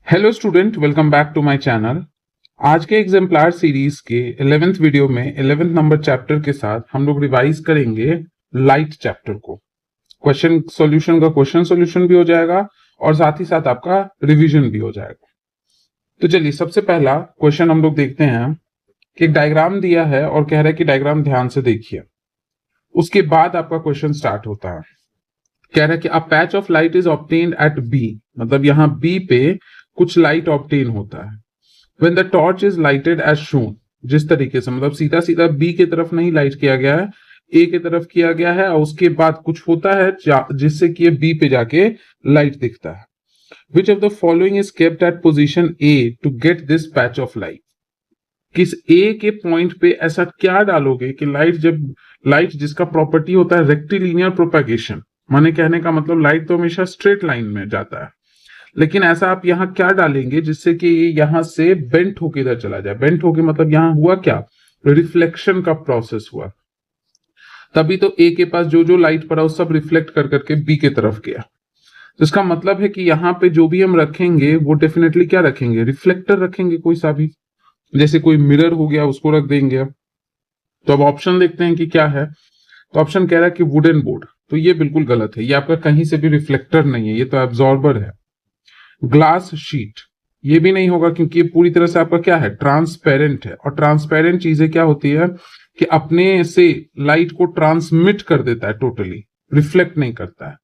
Hello student, welcome back to my channel. आज के एग्जाम्पलार series के 11th वीडियो में 11th नंबर चैप्टर के साथ हम लोग रिवाइज करेंगे लाइट चैप्टर को। क्वेश्चन सॉल्यूशन का क्वेश्चन सॉल्यूशन भी हो जाएगा और साथ ही साथ आपका रिवीजन भी हो जाएगा। तो चलिए, सबसे पहला क्वेश्चन हम लोग देखते हैं कि एक डायग्राम दिया है और कह रहा है कि डायग्राम ध्यान से देखिए। उसके बाद आपका क्वेश्चन स्टार्ट होता है। कह रहा है कि a patch of light is obtained at B, मतलब यहाँ बी पे कुछ लाइट ऑब्टेन होता है। When the torch is lighted as shown, जिस तरीके से, मतलब सीधा सीधा बी की तरफ नहीं लाइट किया गया है, ए की तरफ किया गया है और उसके बाद कुछ होता है जिससे कि ये बी पे जाके लाइट दिखता है। Which of the following is kept at position A to get this patch of light. किस ए के पॉइंट पे ऐसा क्या डालोगे कि लाइट जिसका प्रॉपर्टी होता है रेक्टिलिनियर प्रोपेगेशन, माने कहने का मतलब लाइट तो हमेशा स्ट्रेट लाइन में जाता है, लेकिन ऐसा आप यहाँ क्या डालेंगे जिससे कि ये यहां से बेंट होके इधर चला जाए। बेंट होके मतलब यहाँ हुआ क्या, रिफ्लेक्शन का प्रोसेस हुआ। तभी तो ए के पास जो जो लाइट पड़ा वो सब रिफ्लेक्ट कर करके बी के तरफ गया। तो इसका मतलब है कि यहाँ पे जो भी हम रखेंगे वो डेफिनेटली क्या रखेंगे, रिफ्लेक्टर रखेंगे कोई सा भी। जैसे कोई मिरर हो गया उसको रख देंगे। तो अब ऑप्शन देखते हैं कि क्या है। तो ऑप्शन कह रहा है कि वुडन बोर्ड, तो ये बिल्कुल गलत है। ये आपका कहीं से भी रिफ्लेक्टर नहीं है, ये तो एब्जॉर्बर है। ग्लास शीट, ये भी नहीं होगा क्योंकि ये पूरी तरह से आपका क्या है, ट्रांसपेरेंट है। और ट्रांसपेरेंट चीजें क्या होती है कि अपने से लाइट को ट्रांसमिट कर देता है, टोटली रिफ्लेक्ट नहीं करता है।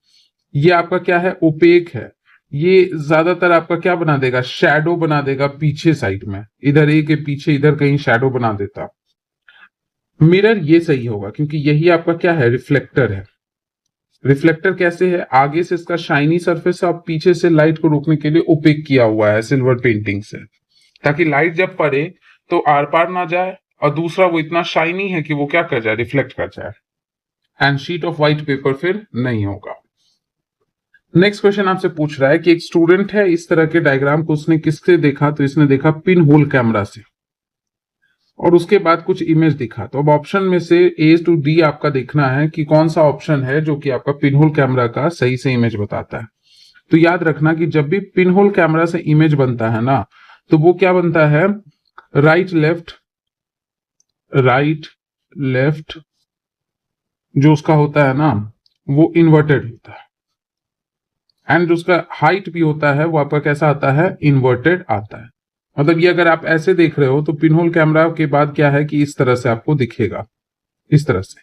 ये आपका क्या है, ओपेक है। ये ज्यादातर आपका क्या बना देगा, शैडो बना देगा पीछे साइड में, इधर ए के पीछे इधर कहीं शैडो बना देता। मिरर ये सही होगा क्योंकि यही आपका क्या है, रिफ्लेक्टर है। रिफ्लेक्टर कैसे है, आगे से इसका शाइनी सरफेस है और पीछे से लाइट को रोकने के लिए ओपेक किया हुआ है सिल्वर पेंटिंग से, ताकि लाइट जब पड़े तो आर पार ना जाए, और दूसरा वो इतना शाइनी है कि वो क्या कर जाए, रिफ्लेक्ट कर जाए। And sheet of white paper फिर नहीं होगा। नेक्स्ट क्वेश्चन आपसे पूछ रहा है कि एक स्टूडेंट है, इस तरह के डायग्राम को उसने किससे देखा, तो इसने देखा पिन होल कैमरा से, और उसके बाद कुछ इमेज दिखा। तो अब ऑप्शन में से ए टू डी आपका देखना है कि कौन सा ऑप्शन है जो कि आपका पिनहोल कैमरा का सही से इमेज बताता है। तो याद रखना कि जब भी पिनहोल कैमरा से इमेज बनता है ना, तो वो क्या बनता है, राइट लेफ्ट जो उसका होता है ना, वो इन्वर्टेड होता है। एंड जो उसका हाइट भी होता है वो आपका कैसा आता है, इन्वर्टेड आता है। मतलब ये अगर आप ऐसे देख रहे हो तो पिनहोल कैमरा के बाद क्या है कि इस तरह से आपको दिखेगा, इस तरह से।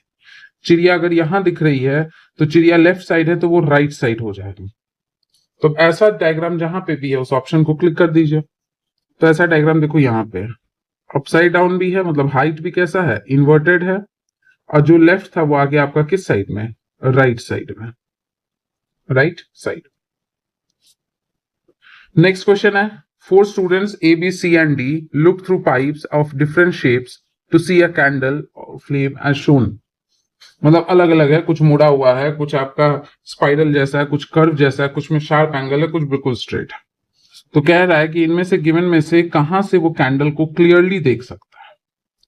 चिड़िया अगर यहां दिख रही है तो चिड़िया लेफ्ट साइड है तो वो राइट साइड हो जाएगी। तो ऐसा डायग्राम जहां पे भी है उस ऑप्शन को क्लिक कर दीजिए। तो ऐसा डायग्राम देखो यहाँ पे अपसाइड डाउन भी है, मतलब हाइट भी कैसा है, इन्वर्टेड है, और जो लेफ्ट था वो आगे आपका किस साइड में, राइट साइड में, राइट साइड। नेक्स्ट क्वेश्चन है, 4 students A, B, C and D look through pipes of different shapes to see a candle flame as shown। मतलब अलग अलग है, कुछ मुड़ा हुआ है, कुछ आपका स्पाइरल जैसा है, कुछ कर्व जैसा है, कुछ में शार्प एंगल है, कुछ बिल्कुल स्ट्रेट है। तो कह रहा है कि इनमें से गिवन में से कहां से वो कैंडल को क्लियरली देख सकता है।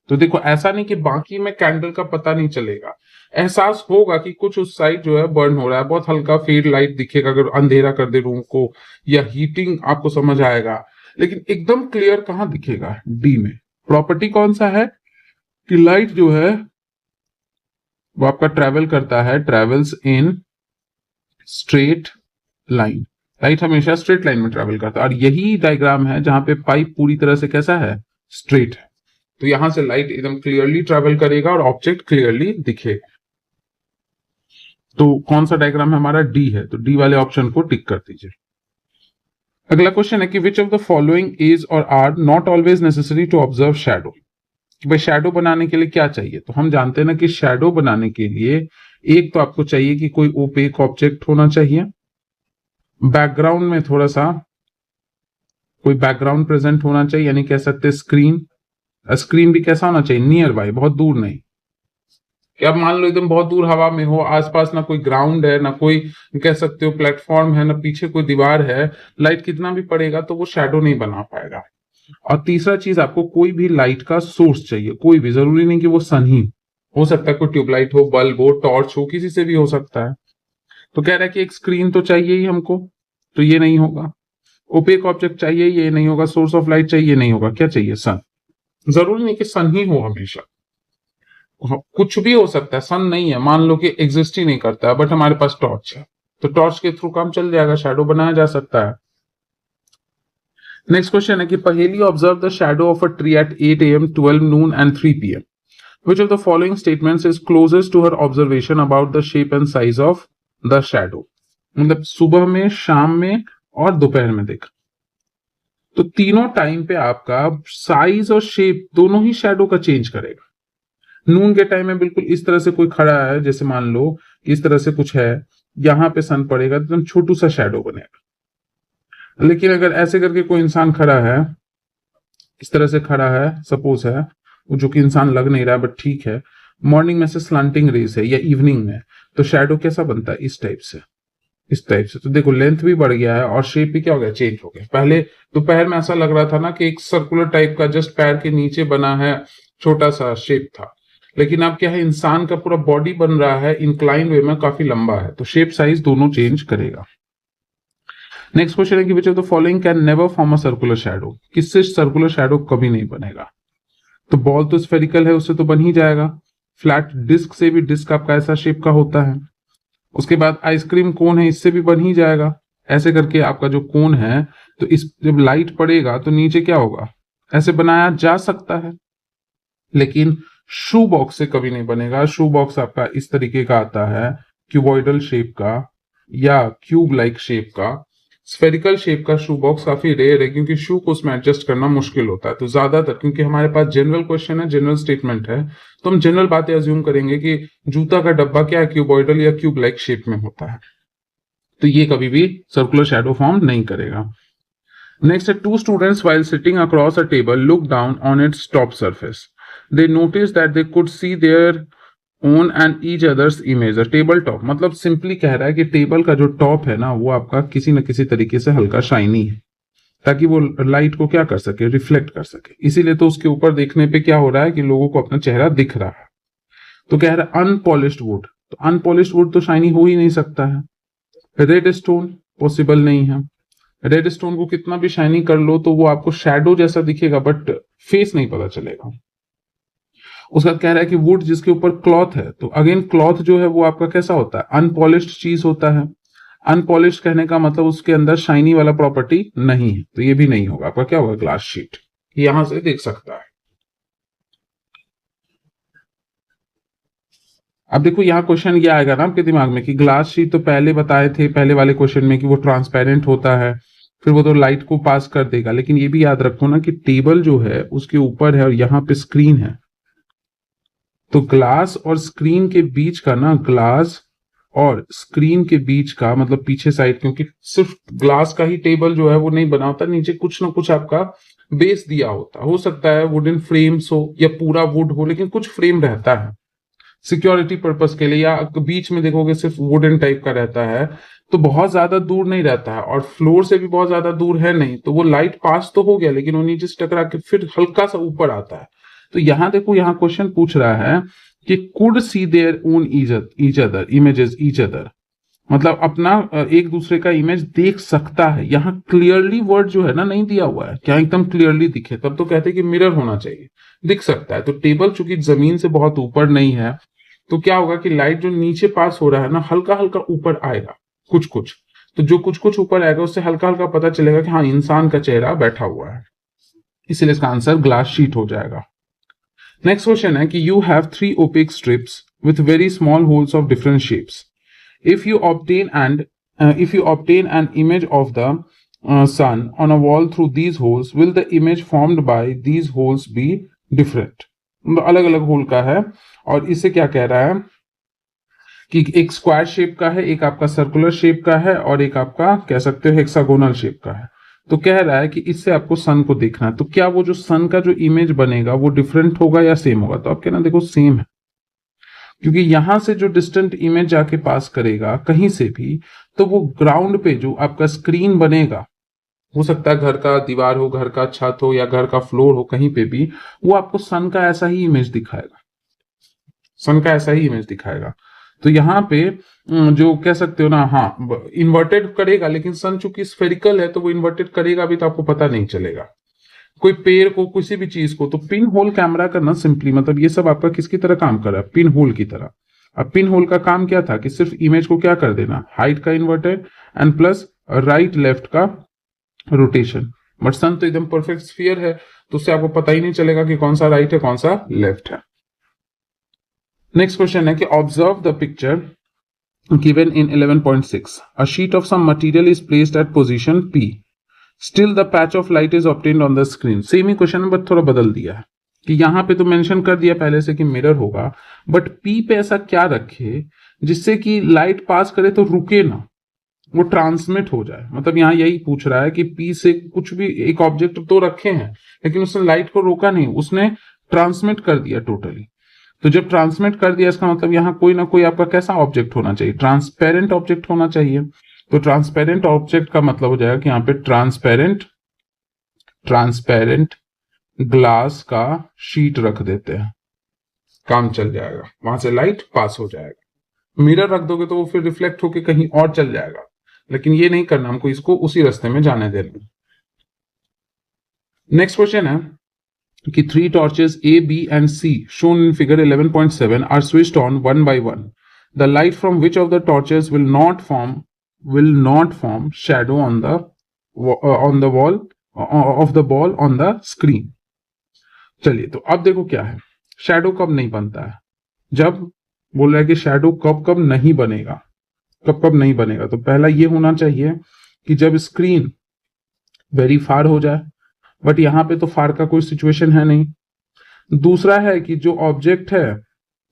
तो देखो, ऐसा नहीं कि बाकी में कैंडल का पता नहीं चलेगा, एहसास होगा कि कुछ उस साइड जो है बर्न हो रहा है, बहुत हल्का फेड लाइट दिखेगा अगर अंधेरा कर दे रूम को, या हीटिंग आपको समझ आएगा, लेकिन एकदम क्लियर कहां दिखेगा, डी में। प्रॉपर्टी कौन सा है कि लाइट जो है वो आपका ट्रेवल करता है, travels in straight line. Light हमेशा स्ट्रेट लाइन में ट्रेवल करता है, और यही डायग्राम है जहां पे पाइप पूरी तरह से कैसा है, स्ट्रेट है। तो यहां से लाइट एकदम क्लियरली ट्रेवल करेगा और ऑब्जेक्ट क्लियरली दिखेगा। तो कौन सा डायग्राम है हमारा, डी है। तो डी वाले ऑप्शन को टिक कर दीजिए। अगला क्वेश्चन है कि which of the following is और are not always necessary to observe shadow. भाई शैडो बनाने के लिए क्या चाहिए, तो हम जानते हैं ना कि शैडो बनाने के लिए एक तो आपको चाहिए कि कोई ओपेक ऑब्जेक्ट होना चाहिए, बैकग्राउंड में थोड़ा सा कोई बैकग्राउंड प्रेजेंट होना चाहिए, यानी कह सकते स्क्रीन भी कैसा होना चाहिए, नियर बाय, बहुत दूर नहीं। कि अब मान लो एकदम बहुत दूर हवा में हो, आसपास ना कोई ग्राउंड है, ना कोई कह सकते हो प्लेटफॉर्म है, ना पीछे कोई दीवार है, लाइट कितना भी पड़ेगा तो वो शैडो नहीं बना पाएगा। और तीसरा चीज, आपको कोई भी लाइट का सोर्स चाहिए, कोई भी, जरूरी नहीं कि वो सन ही हो सकता है, कोई ट्यूबलाइट हो, बल्ब हो, टॉर्च हो, किसी से भी हो सकता है। तो कह रहा है कि एक स्क्रीन तो चाहिए ही हमको, तो ये नहीं होगा। ओपेक ऑब्जेक्ट चाहिए, ये नहीं होगा। सोर्स ऑफ लाइट चाहिए, नहीं होगा। क्या चाहिए? सन। जरूरी नहीं कि सन ही हो हमेशा, कुछ भी हो सकता है। सन नहीं है, मान लो कि एग्जिस्ट ही नहीं करता है, बट हमारे पास टॉर्च है, तो टॉर्च के थ्रू काम चल जाएगा, शैडो बनाया जा सकता है। नेक्स्ट क्वेश्चन है कि पहेली observe the shadow of a tree eight 8 AM, 12 noon and 3 PM. Which of the following statements is closest to her observation about the shape and size of the shadow? मतलब सुबह में, शाम में और दोपहर में देखा, तो तीनों टाइम पे आपका साइज और शेप दोनों ही शैडो का चेंज करेगा। नून के टाइम में बिल्कुल इस तरह से कोई खड़ा है, जैसे मान लो कि इस तरह से कुछ है, यहां पे सन पड़ेगा तो एकदम छोटू सा शैडो बनेगा। लेकिन अगर ऐसे करके कोई इंसान खड़ा है, इस तरह से खड़ा है, सपोज है, जो कि इंसान लग नहीं रहा है बट ठीक है, मॉर्निंग में से स्लांटिंग रेज है या इवनिंग में, तो शैडो कैसा बनता है? इस टाइप से, इस टाइप से। तो देखो लेंथ भी बढ़ गया है और शेप भी क्या हो गया? चेंज हो गया। पहले दोपहर में ऐसा लग रहा था ना कि एक सर्कुलर टाइप का जस्ट पैर के नीचे बना है छोटा सा शेप था, लेकिन अब क्या है, इंसान का पूरा बॉडी बन रहा है इंक्लाइन वे में, काफी लंबा है, तो शेप साइज दोनों चेंज करेगा। नेक्स्ट क्वेश्चन है कि which of the following can never form a circular shadow? किससे सर्कुलर शैडो कभी नहीं बनेगा? तो बॉल तो स्फेरिकल है, उससे तो बन ही जाएगा। फ्लैट डिस्क से भी, डिस्क आपका ऐसा शेप का होता है। उसके बाद आइसक्रीम कोन है, इससे भी बन ही जाएगा। ऐसे करके आपका जो कोन है, तो इस जब लाइट पड़ेगा तो नीचे क्या होगा? ऐसे बनाया जा सकता है, लेकिन शू बॉक्स से कभी नहीं बनेगा। शू बॉक्स आपका इस तरीके का आता है, क्यूबॉइडल शेप का या क्यूब लाइक शेप का। स्फेरिकल शेप का शू बॉक्स काफी रेयर है, क्योंकि शू को उसमें एडजस्ट करना मुश्किल होता है। तो ज्यादातर, क्योंकि हमारे पास जनरल क्वेश्चन है, जनरल स्टेटमेंट है, तो हम जनरल बातें अज्यूम करेंगे कि जूता का डब्बा क्या है, क्यूबॉइडल या क्यूब लाइक शेप में होता है, तो ये कभी भी सर्कुलर शैडो फॉर्म नहीं करेगा। नेक्स्ट है, two students while sitting across a table look down on its top surface, they notice that they could see their own and each others image. Table top मतलब simply कह रहा है कि table का जो टॉप है ना, वो आपका किसी न किसी तरीके से हल्का शाइनी है, ताकि वो लाइट को क्या कर सके? रिफ्लेक्ट कर सके। इसीलिए तो उसके ऊपर देखने पे क्या हो रहा है कि लोगों को अपना चेहरा दिख रहा है। तो कह रहा है अनपॉलिश्ड वुड, तो अनपॉलिश्ड वुड तो शाइनी हो ही नहीं सकता है। रेड स्टोन पॉसिबल नहीं है। रेड स्टोन को कितना भी शाइनी कर लो तो वो आपको शैडो जैसा दिखेगा, बट फेस नहीं पता चलेगा। उसका कह रहा है कि वुड जिसके ऊपर क्लॉथ है, तो अगेन क्लॉथ जो है वो आपका कैसा होता है? अनपॉलिश्ड चीज होता है। अनपॉलिश्ड कहने का मतलब उसके अंदर शाइनी वाला प्रॉपर्टी नहीं है, तो ये भी नहीं होगा। आपका क्या होगा? Glass sheet. यहां से देख सकता है। अब देखो यहाँ क्वेश्चन ये आएगा ना आपके दिमाग में कि ग्लास शीट तो पहले बताए थे पहले वाले क्वेश्चन में कि वो ट्रांसपेरेंट होता है, फिर वो तो लाइट को पास कर देगा। लेकिन ये भी याद रखो ना कि टेबल जो है उसके ऊपर है और यहाँ पे स्क्रीन है, तो ग्लास और स्क्रीन के बीच का ना, ग्लास और स्क्रीन के बीच का मतलब पीछे साइड, क्योंकि सिर्फ ग्लास का ही टेबल जो है वो नहीं बना होता, नीचे कुछ ना कुछ आपका बेस दिया होता। हो सकता है वुडन फ्रेम्स हो या पूरा वुड हो, लेकिन कुछ फ्रेम रहता है सिक्योरिटी पर्पस के लिए, या बीच में देखोगे सिर्फ वुडन टाइप का रहता है, तो बहुत ज्यादा दूर नहीं रहता है और फ्लोर से भी बहुत ज्यादा दूर है नहीं, तो वो लाइट पास तो हो गया लेकिन वो नीचे से टकरा के फिर हल्का सा ऊपर आता है। तो यहां देखो, यहाँ क्वेश्चन पूछ रहा है कि could see their own each other images each other, मतलब अपना एक दूसरे का इमेज देख सकता है। यहाँ क्लियरली वर्ड जो है ना नहीं दिया हुआ है, क्या एकदम क्लियरली दिखे, तब तो कहते हैं कि मिरर होना चाहिए, दिख सकता है। तो टेबल चूंकि जमीन से बहुत ऊपर नहीं है, तो क्या होगा कि लाइट जो नीचे पास हो रहा है ना, हल्का हल्का ऊपर आएगा कुछ कुछ, तो जो कुछ कुछ ऊपर आएगा उससे हल्का हल्का पता चलेगा कि हाँ इंसान का चेहरा बैठा हुआ है, इसलिए इसका आंसर ग्लास शीट हो जाएगा। नेक्स्ट क्वेश्चन है कि you have 3 opaque strips with very small holes of different shapes. If you obtain an image of the sun on a wall through these holes, will the image formed by these holes be different? अलग अलग whole का है, और इसे क्या कह रहा है कि एक स्क्वायर शेप का है, एक आपका सर्कुलर शेप का है, और एक आपका कह सकते हो हेक्सागोनल शेप का है। तो कह रहा है कि इससे आपको सन को देखना है, तो क्या वो जो सन का जो इमेज बनेगा वो डिफरेंट होगा या सेम होगा? तो आप कहना देखो सेम है, क्योंकि यहां से जो डिस्टेंट इमेज जाके पास करेगा कहीं से भी, तो वो ग्राउंड पे जो आपका स्क्रीन बनेगा, हो सकता है घर का दीवार हो, घर का छत हो या घर का फ्लोर हो, कहीं पे भी वो आपको सन का ऐसा ही इमेज दिखाएगा, सन का ऐसा ही इमेज दिखाएगा। तो यहाँ पे जो कह सकते हो ना, हाँ इन्वर्टेड करेगा, लेकिन सन चूंकि स्फेरिकल है तो वो इन्वर्टेड करेगा भी तो आपको पता नहीं चलेगा। कोई पेड़ को, किसी भी चीज को, तो पिन होल कैमरा करना सिंपली मतलब ये सब आपका किसकी तरह काम कर रहा है, पिन होल की तरह। अब पिन होल का काम क्या था कि सिर्फ इमेज को क्या कर देना, हाइट का inverted and plus right left का रोटेशन। बट सन तो एकदम परफेक्ट स्फीयर है, तो उससे आपको पता ही नहीं चलेगा कि कौन सा राइट है कौन सा लेफ्ट है। नेक्स्ट क्वेश्चन है कि observe the picture given in 11.6 a sheet of some material is placed at position P, still the patch of light is obtained on the screen. Same ही क्वेश्चन बट थोड़ा बदल दिया है कि यहाँ पे तो मेंशन कर दिया पहले से कि मिरर होगा, बट P पे ऐसा क्या रखे जिससे कि लाइट पास करे तो रुके ना, वो ट्रांसमिट हो जाए। मतलब यहाँ यही पूछ रहा है कि P से कुछ भी एक ऑब्जेक्ट तो रखे हैं लेकिन उसने लाइट को रोका नहीं, उसने ट्रांसमिट कर दिया टोटली। तो जब ट्रांसमिट कर दिया इसका मतलब यहाँ कोई ना कोई आपका कैसा ऑब्जेक्ट होना चाहिए, ट्रांसपेरेंट ऑब्जेक्ट होना चाहिए। तो ट्रांसपेरेंट ऑब्जेक्ट का मतलब हो जाएगा कि यहाँ पे ट्रांसपेरेंट ग्लास का शीट रख देते हैं, काम चल जाएगा, वहां से लाइट पास हो जाएगा। मिरर रख दोगे तो वो फिर रिफ्लेक्ट होके कहीं और चल जाएगा, लेकिन ये नहीं करना, हमको इसको उसी रास्ते में जाने देना। नेक्स्ट क्वेश्चन है कि 3 torches A, B and C shown in figure 11.7 are switched on one by one. The light from which of the torches will not form shadow on the wall of the ball on the screen. चलिए तो अब देखो क्या है, shadow कब नहीं बनता है, जब बोल रहा है कि शैडो कब नहीं बनेगा, कब नहीं बनेगा। तो पहला ये होना चाहिए कि जब स्क्रीन वेरी फार हो जाए, बट यहाँ पे तो फार का कोई सिचुएशन है नहीं। दूसरा है कि जो ऑब्जेक्ट है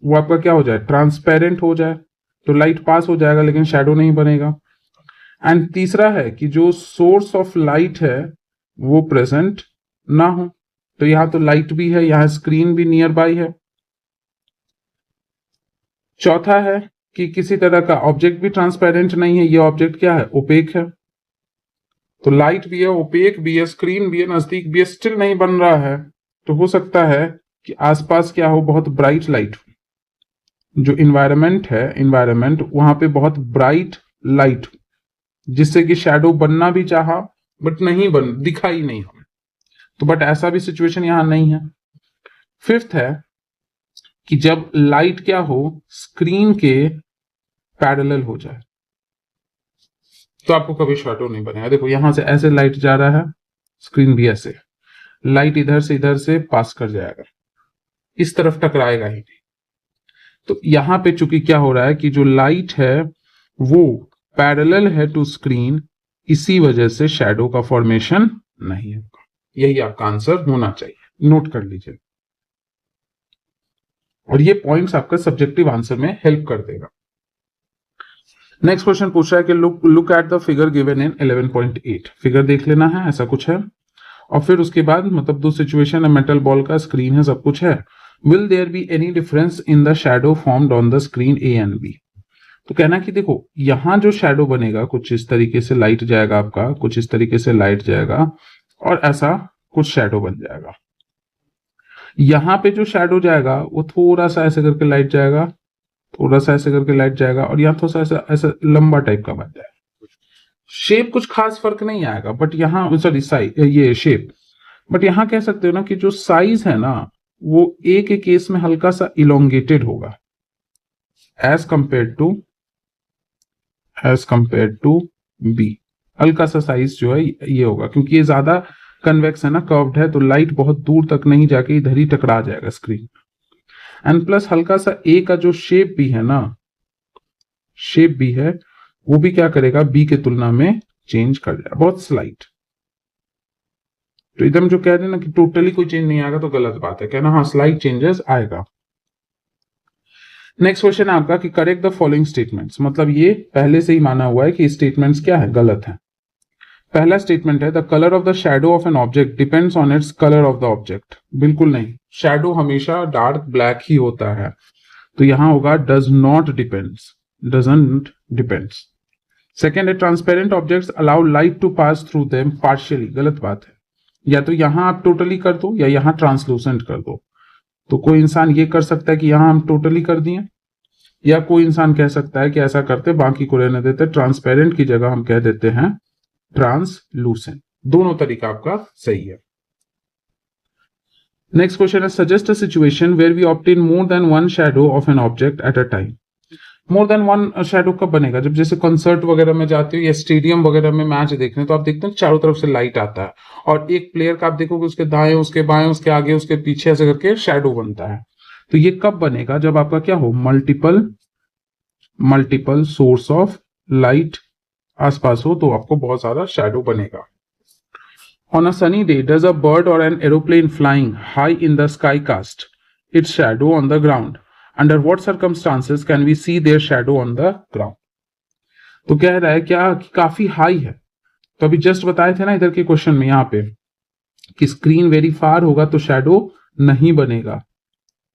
वो आपका क्या हो जाए, ट्रांसपेरेंट हो जाए, तो लाइट पास हो जाएगा लेकिन शैडो नहीं बनेगा। एंड तीसरा है कि जो सोर्स ऑफ लाइट है वो प्रेजेंट ना हो, तो यहां तो लाइट भी है, यहां स्क्रीन भी नियर बाई है। चौथा है कि किसी तरह का ऑब्जेक्ट भी ट्रांसपेरेंट नहीं है, ये ऑब्जेक्ट क्या है, ओपेक है। तो लाइट भी है, ओपेक भी है, स्क्रीन भी है, नजदीक भी है, स्टिल नहीं बन रहा है। तो हो सकता है कि आसपास क्या हो, बहुत ब्राइट लाइट, जो इन्वायरमेंट है, इन्वायरमेंट वहां पे बहुत ब्राइट लाइट, जिससे कि शैडो बनना भी चाहा बट नहीं दिखाई नहीं हमें। तो बट ऐसा भी सिचुएशन यहां नहीं है। फिफ्थ है कि जब लाइट क्या हो, स्क्रीन के पैरेलल हो जाए, तो आपको कभी शैडो नहीं बनेगा। देखो यहां से ऐसे लाइट जा रहा है, स्क्रीन भी ऐसे, लाइट इधर से पास कर जाएगा, इस तरफ टकराएगा ही नहीं। तो यहां पे चूंकि क्या हो रहा है कि जो लाइट है वो पैरेलल है टू स्क्रीन, इसी वजह से शैडो का फॉर्मेशन नहीं होगा। यही आपका आंसर होना चाहिए, नोट कर लीजिए। और ये पॉइंट्स आपका सब्जेक्टिव आंसर में हेल्प कर देगा। नेक्स्ट क्वेश्चन पूछ रहा है कि look at the figure given in 11.8। Figure देख लेना है, ऐसा कुछ है, और फिर उसके बाद मतलब दो सिचुएशन है, मेटल बॉल का स्क्रीन है, सब कुछ है। Will there be any difference in the shadow formed on the screen A and B. तो कहना कि देखो यहां जो शैडो बनेगा कुछ इस तरीके से लाइट जाएगा आपका, कुछ इस तरीके से लाइट जाएगा, और ऐसा कुछ शैडो बन जाएगा। यहां पे जो शैडो जाएगा वो थोड़ा सा ऐसे करके लाइट जाएगा, थोड़ा सा ऐसे करके लाइट जाएगा, और यहाँ थोड़ा सा ऐसा लंबा टाइप का बन जाएगा। शेप कुछ खास फर्क नहीं आएगा, बट यहाँ सॉरी साइज, ये शेप, बट यहाँ कह सकते हो ना कि जो साइज है ना वो ए के केस में हल्का सा इलोंगेटेड होगा एज कंपेयर टू बी। हल्का सा साइज जो है ये होगा, क्योंकि ये ज्यादा कन्वेक्स है ना, कर्व्ड है, तो लाइट बहुत दूर तक नहीं जाके इधर ही टकरा जाएगा स्क्रीन। एंड प्लस हल्का सा ए का जो शेप भी है ना, शेप भी है, वो भी क्या करेगा, बी के तुलना में चेंज कर जाएगा, बहुत स्लाइट। तो एकदम जो कह रहे हैं ना कि टोटली कोई चेंज नहीं आएगा तो गलत बात है, कहना हाँ स्लाइट चेंजेस आएगा। नेक्स्ट क्वेश्चन है आपका कि करेक्ट द फॉलोइंग स्टेटमेंट्स। मतलब ये पहले से ही माना हुआ है कि स्टेटमेंट्स क्या है, गलत है। पहला स्टेटमेंट है the colour of the shadow of an object depends on its colour of the object. बिल्कुल नहीं, शैडो हमेशा डार्क ब्लैक ही होता है, तो यहां होगा does not depends, doesn't depends. Second है transparent objects allow light to pass through them partially. गलत बात है, या तो यहां आप टोटली कर दो या यहां ट्रांसलूसेंट कर दो। तो कोई इंसान ये कर सकता है कि यहां हम टोटली कर दिए, या कोई इंसान कह सकता है कि ऐसा करते बाकी को रहने देते, ट्रांसपेरेंट की जगह हम कह देते हैं ट्रांसलूसेंट। दोनों तरीका आपका सही है। नेक्स्ट क्वेश्चन है suggest a situation where we obtain more than one shadow of an object at a time. More than one shadow कब बनेगा? जब जैसे कंसर्ट वगैरह में जाते हो या स्टेडियम वगैरह में मैच देखने, तो आप देखते हो चारों तरफ से लाइट आता है और एक प्लेयर का आप देखोगे उसके दाएं, उसके बाएं, उसके आगे, उसके पीछे ऐसे करके शैडो बनता है। तो ये कब बनेगा? जब आपका क्या हो, मल्टीपल सोर्स ऑफ लाइट आसपास हो, तो आपको बहुत सारा शैडो बनेगा। On a sunny day, does a bird or an aeroplane flying high in the sky cast its shadow on the ground? Under what circumstances can we see their shadow on the ground? तो कह रहा है क्या कि काफी high है, तो अभी जस्ट बताए थे ना इधर के क्वेश्चन में यहाँ पे कि स्क्रीन वेरी फार होगा तो शैडो नहीं बनेगा,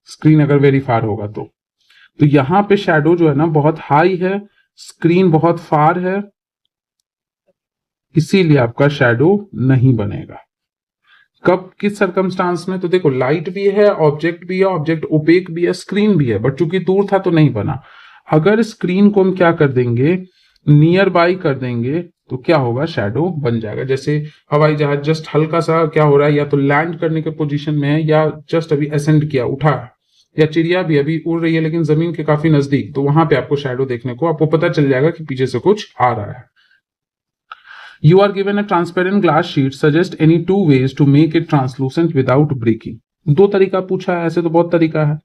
स्क्रीन अगर वेरी फार होगा तो यहाँ पे शैडो जो है ना बहुत हाई है, स्क्रीन बहुत फार है, इसीलिए आपका शैडो नहीं बनेगा। कब, किस सर्कमस्टांस में? तो देखो लाइट भी है, ऑब्जेक्ट भी है, ऑब्जेक्ट ओपेक भी है, स्क्रीन भी है, बट चूंकि दूर था तो नहीं बना। अगर स्क्रीन को हम क्या कर देंगे, नियर बाई कर देंगे, तो क्या होगा, शैडो बन जाएगा। जैसे हवाई जहाज जस्ट हल्का सा क्या हो रहा है, या तो लैंड करने के पोजीशन में है या जस्ट अभी असेंड किया, उठा है, या चिड़िया भी अभी उड़ रही है लेकिन जमीन के काफी नजदीक, तो वहां पे आपको शैडो देखने को, आपको पता चल जाएगा कि पीछे से कुछ आ रहा है। You are given a transparent glass sheet. Suggest any two ways to make it translucent without breaking. दो तरीका पूछा है, ऐसे तो बहुत तरीका है।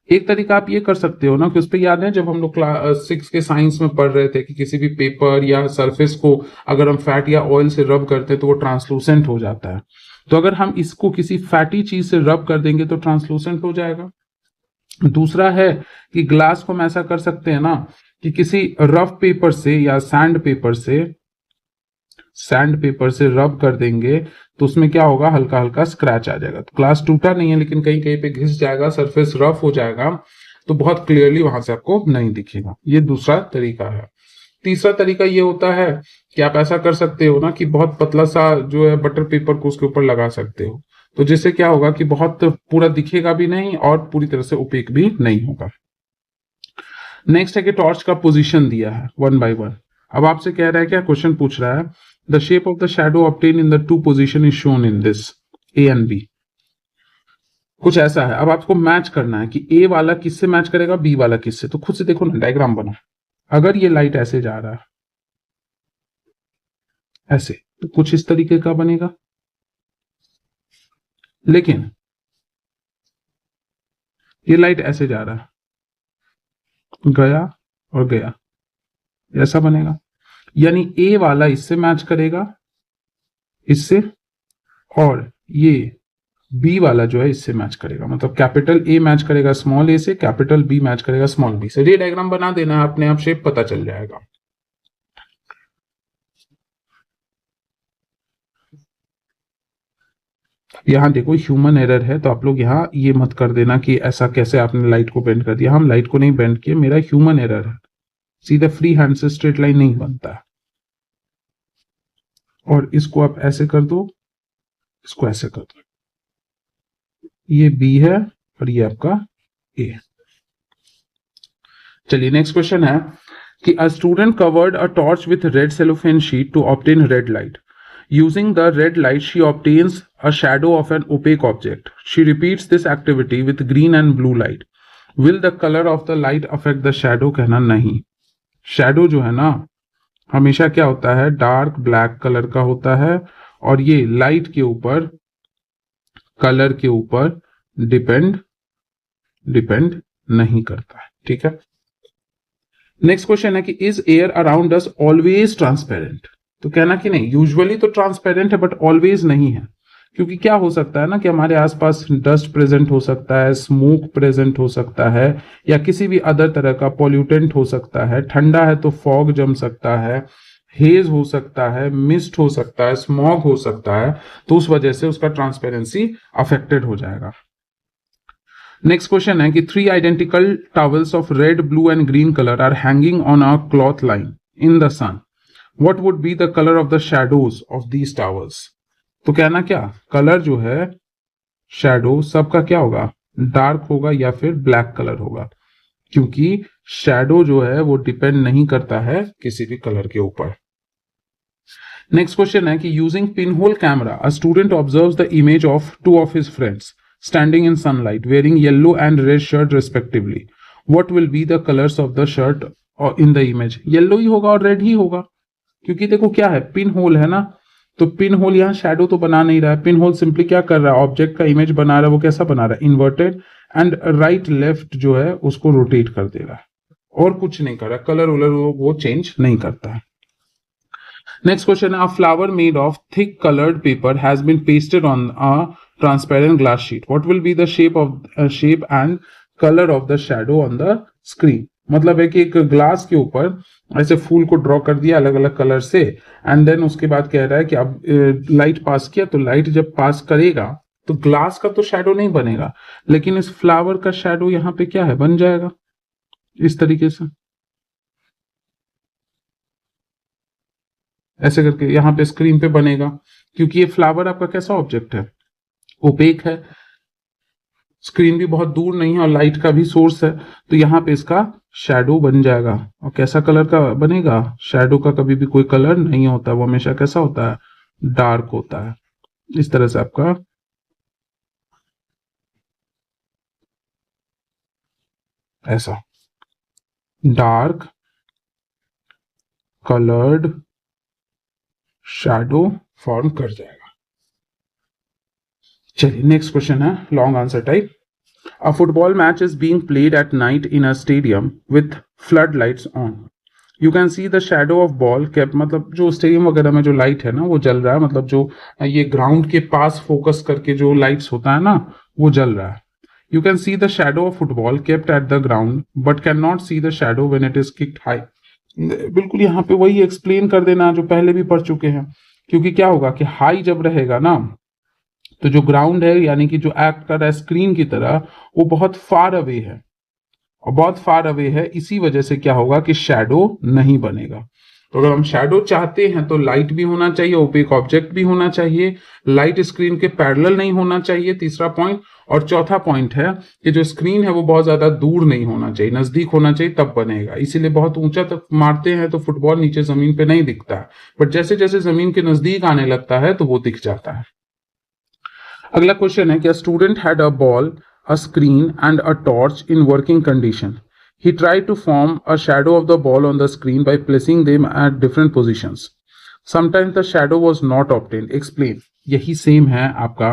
एक तरीका आप ये कर सकते हो ना कि उस पर याद है जब हम लोग क्लास 6 के साइंस में पढ़ रहे थे कि किसी भी पेपर या सरफेस को अगर हम फैट या ऑयल से रब करते हैं तो वो ट्रांसलूसेंट हो जाता है। तो अगर हम इसको किसी फैटी चीज से रब कर देंगे तो ट्रांसलूसेंट हो जाएगा। दूसरा है कि ग्लास को हम ऐसा कर सकते हैं ना कि किसी रफ पेपर से या सैंड पेपर से रब कर देंगे तो उसमें क्या होगा, हल्का हल्का स्क्रैच आ जाएगा। तो ग्लास टूटा नहीं है लेकिन कहीं कहीं पे घिस जाएगा, सरफेस रफ हो जाएगा, तो बहुत क्लियरली वहां से आपको नहीं दिखेगा। ये दूसरा तरीका है। तीसरा तरीका ये होता है कि आप ऐसा कर सकते हो ना कि बहुत पतला सा जो है बटर पेपर को उसके ऊपर लगा सकते हो, तो जिससे क्या होगा कि बहुत पूरा दिखेगा भी नहीं और पूरी तरह से ओपेक भी नहीं होगा। नेक्स्ट है कि टॉर्च का पोजीशन दिया है 1 by 1। अब आपसे कह रहा है, क्या क्वेश्चन पूछ रहा है, the shape of the shadow obtain in the two position is shown in this A and B. कुछ ऐसा है। अब आपको मैच करना है कि ए वाला किससे मैच करेगा, बी वाला किससे। तो खुद से देखो ना, डायग्राम बना। अगर ये लाइट ऐसे जा रहा है ऐसे, तो कुछ इस तरीके का बनेगा, लेकिन ये लाइट ऐसे जा रहा है, गया और गया, ऐसा बनेगा। यानी ए वाला इससे मैच करेगा, इससे, और ये बी वाला जो है इससे मैच करेगा। मतलब कैपिटल ए मैच करेगा स्मॉल ए से, कैपिटल बी मैच करेगा स्मॉल बी से। ये डायग्राम बना देना, अपने आप शेप पता चल जाएगा। यहां देखो ह्यूमन एरर है, तो आप लोग यहाँ ये मत कर देना कि ऐसा कैसे आपने लाइट को बेंड कर दिया। हम लाइट को नहीं बेंड किए, मेरा ह्यूमन एरर है। सीधा फ्री हैंड से स्ट्रेट लाइन नहीं बनता है। और इसको आप ऐसे कर दो, इसको ऐसे कर दो, ये बी है और ये आपका ए। चलिए नेक्स्ट क्वेश्चन है कि a student covered a torch with red cellophane sheet to obtain red light. Using the red light, she obtains a shadow of an opaque object. She repeats this activity with green and blue light. Will the color of the light affect the shadow? कहना नहीं। Shadow जो है ना हमेशा क्या होता है, dark black colour का होता है, और ये लाइट के ऊपर, कलर के ऊपर डिपेंड नहीं करता है। ठीक है। नेक्स्ट क्वेश्चन है कि is air around us always transparent. तो कहना कि नहीं, यूजुअली तो ट्रांसपेरेंट है बट ऑलवेज नहीं है। क्योंकि क्या हो सकता है ना कि हमारे आसपास डस्ट प्रेजेंट हो सकता है, स्मोक प्रेजेंट हो सकता है, या किसी भी अदर तरह का पॉल्यूटेंट हो सकता है। ठंडा है तो फॉग जम सकता है, हेज हो सकता है, मिस्ट हो सकता है, स्मॉग हो सकता है, तो उस वजह से उसका ट्रांसपेरेंसी अफेक्टेड हो जाएगा। नेक्स्ट क्वेश्चन है कि 3 identical towels of red, blue and green colour are hanging on a cloth line in the sun. What would be the color of the shadows of these towers? तो कहना क्या, colour जो है shadow सबका क्या होगा, डार्क होगा या फिर ब्लैक कलर होगा। क्योंकि शैडो जो है वो डिपेंड नहीं करता है किसी भी कलर के ऊपर। नेक्स्ट क्वेश्चन है कि using pin hole camera a student observes the image of two of his friends standing in sunlight wearing yellow and red shirt respectively, what will be the colours of the shirt in the image? Yellow ही होगा और red ही होगा, क्योंकि देखो क्या है, pin hole है ना, तो पिन होल यहाँ शैडो तो बना नहीं रहा है। पिन होल सिंपली क्या कर रहा है, ऑब्जेक्ट का इमेज बना रहा है। वो कैसा बना रहा है, इन्वर्टेड, एंड राइट लेफ्ट जो है उसको रोटेट कर दे रहा है, और कुछ नहीं कर रहा। कलर वलर वो चेंज नहीं करता है। नेक्स्ट क्वेश्चन है, a flower made of thick coloured paper has been pasted on a transparent glass sheet, what will be the shape and colour of the shadow on the screen? मतलब है कि एक glass के ऊपर ऐसे फूल को draw कर दिया अलग अलग कलर से, एंड देन उसके बाद कह रहा है कि अब लाइट पास किया, तो लाइट जब पास करेगा तो ग्लास का तो शैडो नहीं बनेगा, लेकिन इस फ्लावर का शैडो यहाँ पे क्या है, बन जाएगा इस तरीके से, ऐसे करके यहाँ पे स्क्रीन पे बनेगा। क्योंकि ये फ्लावर आपका कैसा ऑब्जेक्ट है, ओपेक है, स्क्रीन भी बहुत दूर नहीं है और लाइट का भी सोर्स है, तो यहाँ पे इसका शैडो बन जाएगा। और कैसा कलर का बनेगा, शैडो का कभी भी कोई कलर नहीं होता, वो हमेशा कैसा होता है, डार्क होता है। इस तरह से आपका ऐसा डार्क कलर्ड शैडो फॉर्म कर जाएगा। चलिए नेक्स्ट क्वेश्चन है long answer type. A football match is being played at night in a stadium with floodlights on. You can see the shadow of ball kept, मतलब जो stadium वगैरह में जो light है ना वो जल रहा है, मतलब जो ये ग्राउंड के पास फोकस करके जो लाइट्स होता है ना वो जल रहा है। You can see the shadow of football kept at the ground but cannot see the shadow when it is kicked high. बिल्कुल यहाँ पे वही एक्सप्लेन कर देना जो पहले भी पढ़ चुके हैं, क्योंकि क्या होगा कि हाई जब रहेगा ना तो जो ग्राउंड है यानी कि जो एक्ट कर रहा है स्क्रीन की तरह वो बहुत फार अवे है, और बहुत फार अवे है, इसी वजह से क्या होगा कि शैडो नहीं बनेगा। तो अगर हम शैडो चाहते हैं तो लाइट भी होना चाहिए, ओपेक ऑब्जेक्ट भी होना चाहिए, लाइट स्क्रीन के पैरेलल नहीं होना चाहिए, तीसरा पॉइंट। और चौथा पॉइंट है कि जो स्क्रीन है वो बहुत ज्यादा दूर नहीं होना चाहिए, नजदीक होना चाहिए, तब बनेगा। इसीलिए बहुत ऊंचा तक मारते हैं तो फुटबॉल नीचे जमीन पे नहीं दिखता है, बट जैसे जैसे जमीन के नजदीक आने लगता है तो वो दिख जाता है। अगला क्वेश्चन है कि student had a ball, a screen and a torch in working condition. He tried to form a shadow of the ball on the screen by placing them at different positions. Sometimes the shadow was not obtained. Explain. यही same है आपका,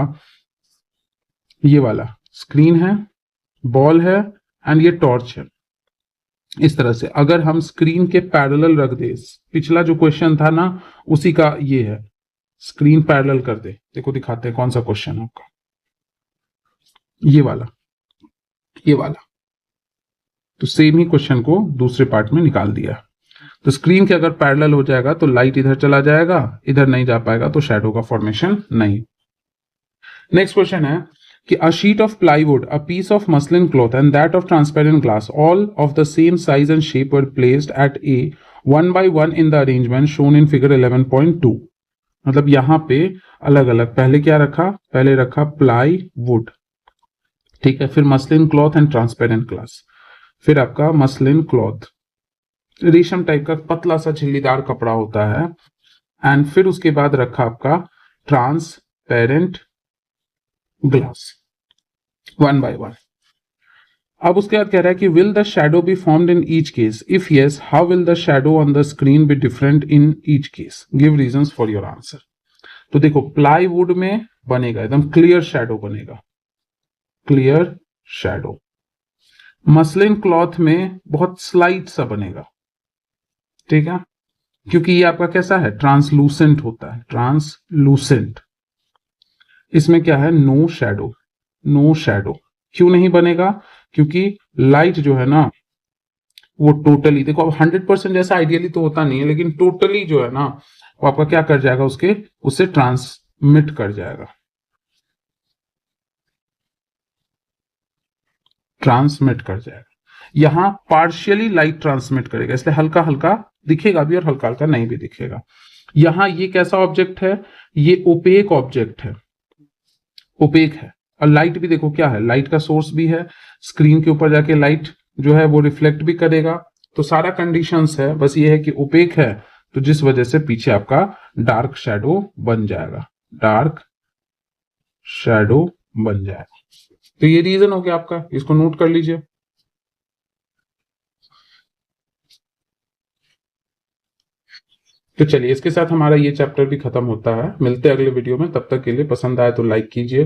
ये वाला screen है, ball है and ये torch है। इस तरह से अगर हम स्क्रीन के पैरेलल रख दे, पिछला जो क्वेश्चन था ना उसी का ये है, स्क्रीन पैरेलल कर दे। देखो दिखाते हैं कौन सा क्वेश्चन है आपका, ये वाला, ये वाला। तो सेम ही क्वेश्चन को दूसरे पार्ट में निकाल दिया। तो स्क्रीन के अगर पैरेलल हो जाएगा तो लाइट इधर चला जाएगा, इधर नहीं जा पाएगा, तो शैडो का फॉर्मेशन नहीं। नेक्स्ट क्वेश्चन है कि a sheet of plywood, a piece of muslin cloth and that of transparent glass, all of the same size and shape were placed at a 1 by 1 in the arrangement shown in figure 11.2. मतलब यहां पे अलग अलग, पहले क्या रखा, पहले रखा प्लाई वुड, ठीक है, फिर muslin cloth and transparent glass, फिर आपका मसलिन क्लॉथ, रेशम टाइप का पतला सा झिल्लीदार कपड़ा होता है, एंड फिर उसके बाद रखा आपका ट्रांसपेरेंट ग्लास 1 by 1. अब उसके बाद कह रहा है कि will the shadow be formed in each case, if yes how will the shadow on the screen be different in each case, give reasons for your answer. तो देखो प्लाईवुड में बनेगा एकदम क्लियर शैडो बनेगा, क्लियर शैडो। मसलिन क्लॉथ में बहुत slight सा बनेगा, ठीक है, क्योंकि ये आपका कैसा है, ट्रांसलूसेंट होता है, ट्रांसलूसेंट। इसमें क्या है, नो शैडो, नो शैडो। क्यों नहीं बनेगा, क्योंकि लाइट जो है ना वो टोटली, देखो अब 100% जैसा आइडियली तो होता नहीं है, लेकिन टोटली जो है ना वो आपका क्या कर जाएगा, उससे ट्रांसमिट कर जाएगा, ट्रांसमिट कर जाएगा। यहां पार्शियली लाइट ट्रांसमिट करेगा, इसलिए हल्का हल्का दिखेगा भी और हल्का हल्का नहीं भी दिखेगा। यहां ये कैसा ऑब्जेक्ट है, ये ओपेक ऑब्जेक्ट है, ओपेक है। और लाइट भी देखो क्या है, लाइट का सोर्स भी है, स्क्रीन के ऊपर जाके लाइट जो है वो रिफ्लेक्ट भी करेगा। तो सारा कंडीशंस है, बस ये है कि ओपेक है तो जिस वजह से पीछे आपका डार्क शैडो बन जाएगा, डार्क शैडो बन जाएगा। तो ये रीजन हो गया आपका, इसको नोट कर लीजिए। तो चलिए इसके साथ हमारा ये चैप्टर भी खत्म होता है। मिलते हैं अगले वीडियो में, तब तक के लिए पसंद आए तो लाइक कीजिए,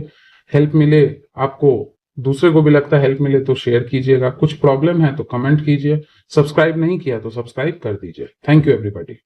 हेल्प मिले आपको, दूसरे को भी लगता है हेल्प मिले तो शेयर कीजिएगा, कुछ प्रॉब्लम है तो कमेंट कीजिए, सब्सक्राइब नहीं किया तो सब्सक्राइब कर दीजिए। Thank you everybody.